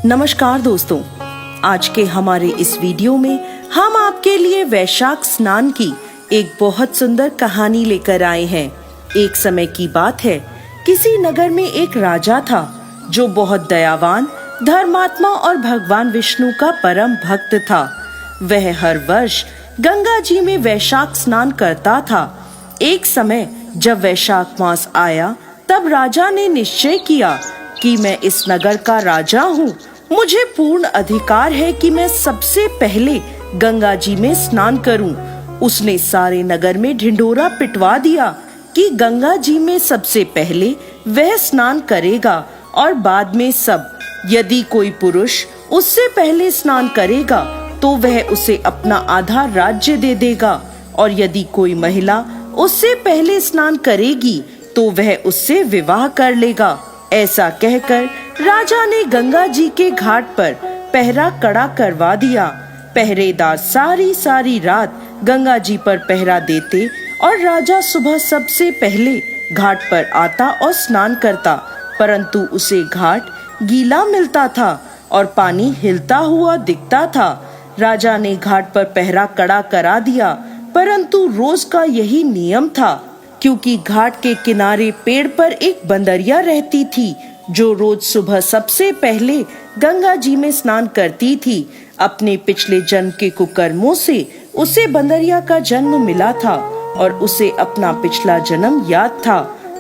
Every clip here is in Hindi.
नमस्कार दोस्तों, आज के हमारे इस वीडियो में हम आपके लिए वैशाख स्नान की एक बहुत सुंदर कहानी लेकर आए हैं। एक समय की बात है, किसी नगर में एक राजा था जो बहुत दयावान, धर्मात्मा और भगवान विष्णु का परम भक्त था। वह हर वर्ष गंगा जी में वैशाख स्नान करता था। एक समय जब वैशाख मास आया, तब राजा ने निश्चय किया कि मैं इस नगर का राजा हूँ। मुझे पूर्ण अधिकार है कि मैं सबसे पहले गंगा जी में स्नान करूं। उसने सारे नगर में ढिंढोरा पिटवा दिया कि गंगा जी में सबसे पहले वह स्नान करेगा और बाद में सब। यदि कोई पुरुष उससे पहले स्नान करेगा तो वह उसे अपना आधा राज्य दे देगा, और यदि कोई महिला उससे पहले स्नान करेगी तो वह उससे विवाह कर लेगा। ऐसा कहकर राजा ने गंगा जी के घाट पर पहरा कड़ा करवा दिया। पहरेदार सारी रात गंगा जी पर पहरा देते और राजा सुबह सबसे पहले घाट पर आता और स्नान करता, परंतु उसे घाट गीला मिलता था और पानी हिलता हुआ दिखता था। राजा ने घाट पर पहरा कड़ा करा दिया, परंतु रोज का यही नियम था, क्योंकि घाट के किनारे पेड़ पर एक बंदरिया रहती थी जो रोज सुबह सबसे पहले गंगा जी में स्नान करती थी। अपने पिछले जन्म के कुकर्मों से उसे बंदरिया का जन्म मिला था और उसे अपना पिछला जन्म याद था।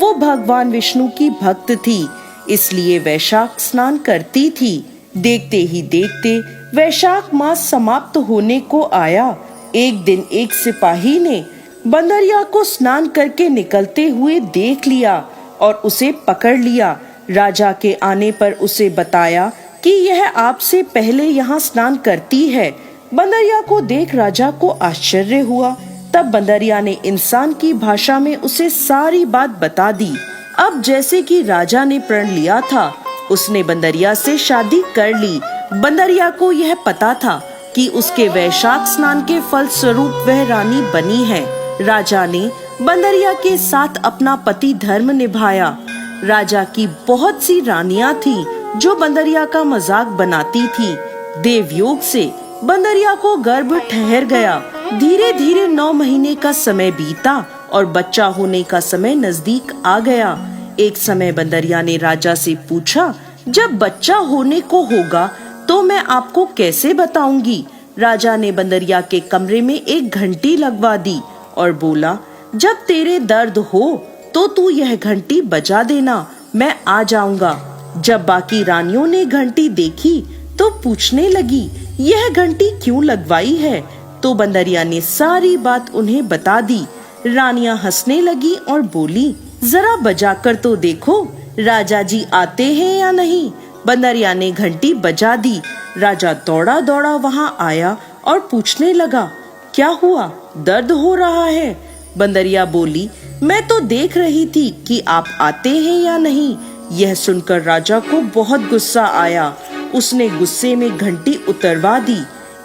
वो भगवान विष्णु की भक्त थी, इसलिए वैशाख स्नान करती थी। देखते ही देखते वैशाख मास समाप्त होने को आया। एक दिन एक सिपाही ने बंदरिया को स्नान करके निकलते हुए देख लिया और उसे पकड़ लिया। राजा के आने पर उसे बताया कि यह आपसे पहले यहाँ स्नान करती है। बंदरिया को देख राजा को आश्चर्य हुआ। तब बंदरिया ने इंसान की भाषा में उसे सारी बात बता दी। अब जैसे कि राजा ने प्रण लिया था, उसने बंदरिया से शादी कर ली। बंदरिया को यह पता था कि उसके वैशाख स्नान के फल स्वरूप वह रानी बनी है। राजा ने बंदरिया के साथ अपना पति धर्म निभाया। राजा की बहुत सी रानियां थीं जो बंदरिया का मजाक बनाती थीं। देवयोग से बंदरिया को गर्भ ठहर गया। धीरे धीरे 9 महीने का समय बीता और बच्चा होने का समय नजदीक आ गया। एक समय बंदरिया ने राजा से पूछा, जब बच्चा होने को होगा तो मैं आपको कैसे बताऊंगी। राजा ने बंदरिया के कमरे में एक घंटी लगवा दी और बोला, जब तेरे दर्द हो तो तू यह घंटी बजा देना, मैं आ जाऊंगा। जब बाकी रानियों ने घंटी देखी तो पूछने लगी, यह घंटी क्यों लगवाई है। तो बंदरिया ने सारी बात उन्हें बता दी। रानियां हंसने लगी और बोली, जरा बजाकर तो देखो राजा जी आते हैं या नहीं। बंदरिया ने घंटी बजा दी। राजा दौड़ा दौड़ा वहां आया और पूछने लगा, क्या हुआ, दर्द हो रहा है। बंदरिया बोली, मैं तो देख रही थी कि आप आते हैं या नहीं। यह सुनकर राजा को बहुत गुस्सा आया। उसने गुस्से में घंटी उतरवा दी।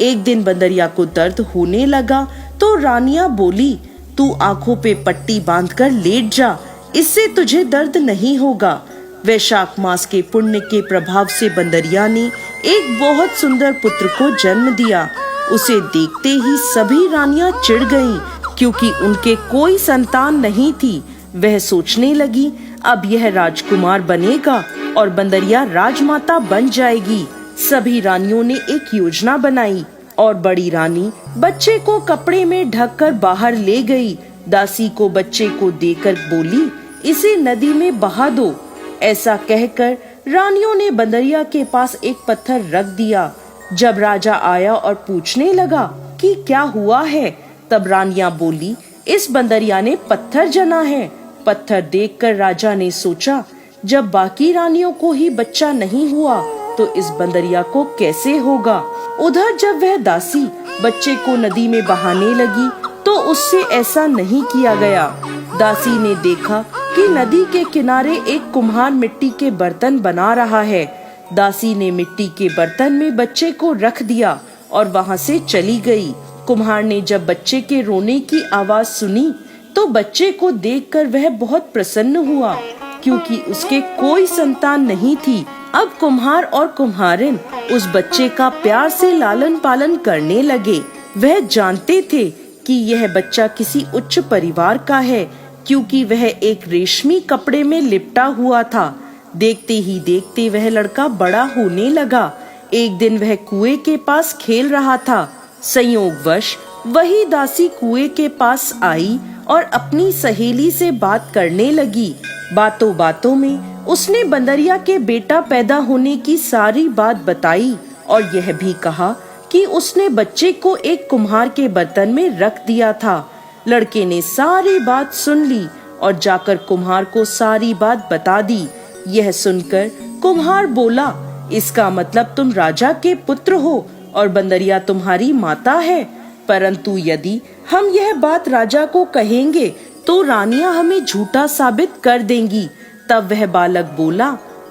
एक दिन बंदरिया को दर्द होने लगा तो रानियां बोली, तू आंखों पे पट्टी बांधकर लेट जा, इससे तुझे दर्द नहीं होगा। वैशाख मास के पुण्य के प्रभाव से बंदरिया ने एक बहुत सुंदर पुत्र को जन्म दिया। उसे देखते ही सभी रानियां चिढ़ गईं, क्योंकि उनके कोई संतान नहीं थी। वह सोचने लगी, अब यह राजकुमार बनेगा और बंदरिया राजमाता बन जाएगी। सभी रानियों ने एक योजना बनाई और बड़ी रानी बच्चे को कपड़े में ढककर बाहर ले गई। दासी को बच्चे को देकर बोली, इसे नदी में बहा दो। ऐसा कहकर रानियों ने बंदरिया के पास एक पत्थर रख दिया। जब राजा आया और पूछने लगा कि क्या हुआ है, तब रानियां बोली, इस बंदरिया ने पत्थर जना है। पत्थर देखकर राजा ने सोचा, जब बाकी रानियों को ही बच्चा नहीं हुआ तो इस बंदरिया को कैसे होगा। उधर जब वह दासी बच्चे को नदी में बहाने लगी तो उससे ऐसा नहीं किया गया। दासी ने देखा कि नदी के किनारे एक कुम्हार मिट्टी के बर्तन बना रहा है। दासी ने मिट्टी के बर्तन में बच्चे को रख दिया और वहां से चली गई। कुम्हार ने जब बच्चे के रोने की आवाज सुनी तो बच्चे को देखकर वह बहुत प्रसन्न हुआ, क्योंकि उसके कोई संतान नहीं थी। अब कुम्हार और कुम्हारिन उस बच्चे का प्यार से लालन पालन करने लगे। वह जानते थे कि यह बच्चा किसी उच्च परिवार का है, क्योंकि वह एक रेशमी कपड़े में लिपटा हुआ था। देखते ही देखते वह लड़का बड़ा होने लगा। एक दिन वह कुएं के पास खेल रहा था। संयोगवश वही दासी कुएं के पास आई और अपनी सहेली से बात करने लगी। बातों बातों में उसने बंदरिया के बेटा पैदा होने की सारी बात बताई और यह भी कहा कि उसने बच्चे को एक कुम्हार के बर्तन में रख दिया था। लड़के ने सारी बात सुन ली और जाकर कुम्हार को सारी बात बता दी। यह सुनकर कुम्हार बोला, इसका मतलब तुम राजा के पुत्र हो और बंदरिया तुम्हारी माता है। परंतु यदि हम यह बात राजा को कहेंगे तो रानियां हमें झूठा साबित कर देंगी। तब वह बालक बोला,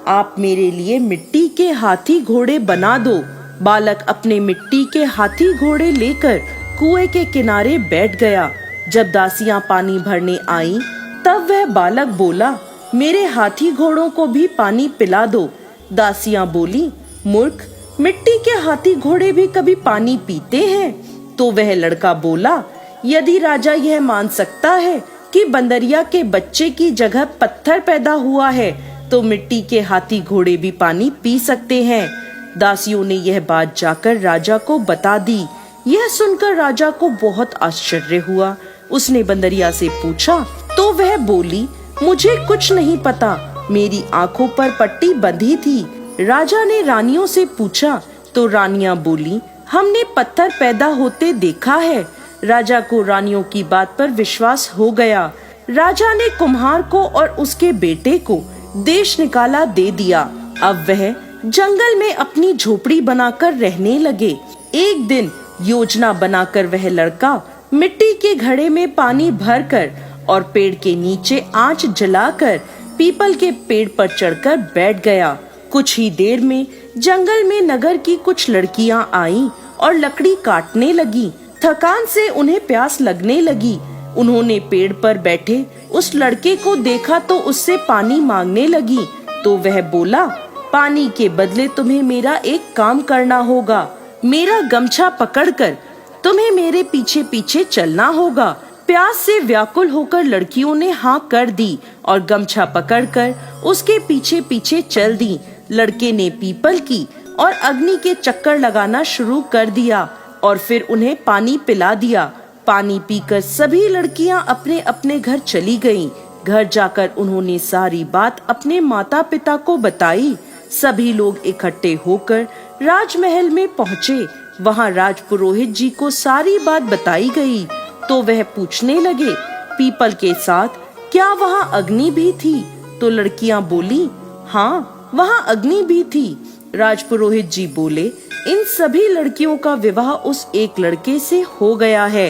आप मेरे लिए मिट्टी के हाथी घोड़े बना दो। बालक अपने मिट्टी के हाथी घोड़े लेकर कुएं के किनारे बैठ गया। जब दासियां पानी भरने आईं, तब वह बालक बोला, मेरे हाथी घोड़ों को भी पानी पिला दो। दासियां बोली, मूर्ख, मिट्टी के हाथी घोड़े भी कभी पानी पीते हैं? तो वह लड़का बोला, यदि राजा यह मान सकता है कि बंदरिया के बच्चे की जगह पत्थर पैदा हुआ है, तो मिट्टी के हाथी घोड़े भी पानी पी सकते हैं। दासियों ने यह बात जाकर राजा को बता दी। यह सुनकर राजा को बहुत आश्चर्य हुआ। उसने बंदरिया से पूछा तो वह बोली, मुझे कुछ नहीं पता, मेरी आंखों पर पट्टी बंधी थी। राजा ने रानियों से पूछा तो रानियां बोली, हमने पत्थर पैदा होते देखा है। राजा को रानियों की बात पर विश्वास हो गया। राजा ने कुम्हार को और उसके बेटे को देश निकाला दे दिया। अब वह जंगल में अपनी झोपड़ी बनाकर रहने लगे। एक दिन योजना बनाकर वह लड़का मिट्टी के घड़े में पानी भरकर और पेड़ के नीचे आंच जलाकर पीपल के पेड़ पर चढ़कर बैठ गया। कुछ ही देर में जंगल में नगर की कुछ लड़कियां आईं और लकड़ी काटने लगी। थकान से उन्हें प्यास लगने लगी। उन्होंने पेड़ पर बैठे उस लड़के को देखा तो उससे पानी मांगने लगी। तो वह बोला, पानी के बदले तुम्हें मेरा एक काम करना होगा। मेरा गमछा पकड़कर तुम्हें मेरे पीछे पीछे चलना होगा। प्यास से व्याकुल होकर लड़कियों ने हाँ कर दी और गमछा पकड़कर उसके पीछे पीछे चल दी। लड़के ने पीपल की और अग्नि के चक्कर लगाना शुरू कर दिया और फिर उन्हें पानी पिला दिया। पानी पीकर सभी लड़कियां अपने अपने घर चली गईं। घर जाकर उन्होंने सारी बात अपने माता पिता को बताई। सभी लोग इकट्ठे होकर राजमहल में पहुँचे। वहाँ राजपुरोहित जी को सारी बात बताई गई। तो वह पूछने लगे, पीपल के साथ क्या वहाँ अग्नि भी थी? तो लड़कियां बोली, हाँ, वहाँ अग्नि भी थी। राजपुरोहित जी बोले, इन सभी लड़कियों का विवाह उस एक लड़के से हो गया है।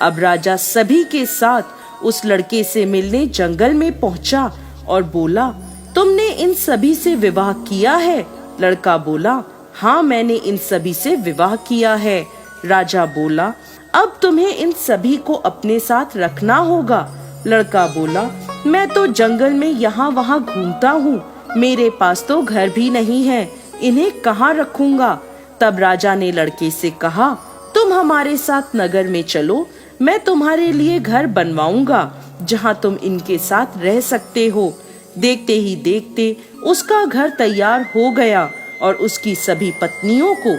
अब राजा सभी के साथ उस लड़के से मिलने जंगल में पहुंचा और बोला, तुमने इन सभी से विवाह किया है? लड़का बोला, हाँ, मैंने इन सभी से विवाह किया है। राजा बोला, अब तुम्हें इन सभी को अपने साथ रखना होगा। लड़का बोला, मैं तो जंगल में यहाँ वहाँ घूमता हूँ, मेरे पास तो घर भी नहीं है, इन्हें कहाँ रखूंगा? तब राजा ने लड़के से कहा, तुम हमारे साथ नगर में चलो, मैं तुम्हारे लिए घर बनवाऊंगा जहाँ तुम इनके साथ रह सकते हो। देखते ही देखते उसका घर तैयार हो गया और उसकी सभी पत्नियों को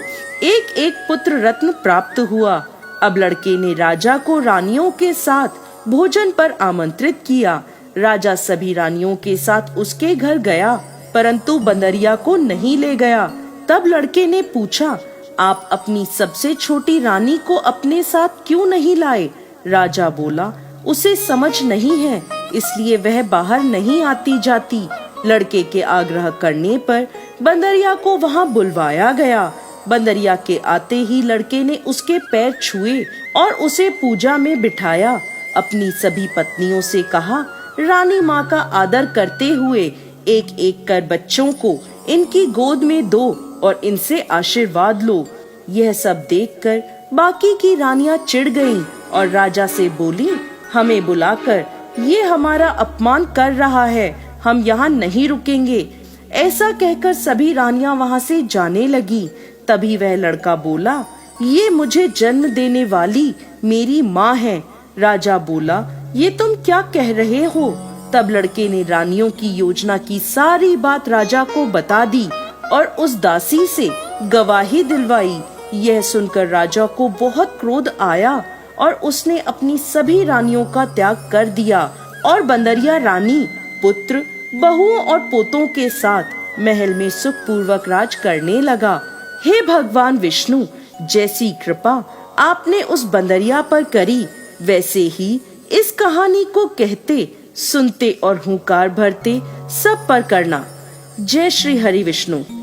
एक एक पुत्र रत्न प्राप्त हुआ। अब लड़के ने राजा को रानियों के साथ भोजन पर आमंत्रित किया। राजा सभी रानियों के साथ उसके घर गया, परंतु बंदरिया को नहीं ले गया। तब लड़के ने पूछा, आप अपनी सबसे छोटी रानी को अपने साथ क्यों नहीं लाए? राजा बोला, उसे समझ नहीं है, इसलिए वह बाहर नहीं आती जाती। लड़के के आग्रह करने पर बंदरिया को वहाँ बुलवाया गया। बंदरिया के आते ही लड़के ने उसके पैर छुए और उसे पूजा में बिठाया। अपनी सभी पत्नियों से कहा, रानी माँ का आदर करते हुए एक एक कर बच्चों को इनकी गोद में दो और इनसे आशीर्वाद लो। यह सब देखकर बाकी की रानियां चिढ़ गईं और राजा से बोली, हमें बुलाकर ये हमारा अपमान कर रहा है, हम यहाँ नहीं रुकेंगे। ऐसा कहकर सभी रानियां वहां से जाने लगी। तभी वह लड़का बोला, ये मुझे जन्म देने वाली मेरी माँ है। राजा बोला, ये तुम क्या कह रहे हो? तब लड़के ने रानियों की योजना की सारी बात राजा को बता दी और उस दासी से गवाही दिलवाई। यह सुनकर राजा को बहुत क्रोध आया और उसने अपनी सभी रानियों का त्याग कर दिया और बंदरिया रानी पुत्र, बहुओं और पोतों के साथ महल में सुखपूर्वक राज करने लगा। हे भगवान विष्णु, जैसी कृपा आपने उस बंदरिया पर करी, वैसे ही इस कहानी को कहते, सुनते और हुंकार भरते सब पर करना। जय श्री हरि विष्णु।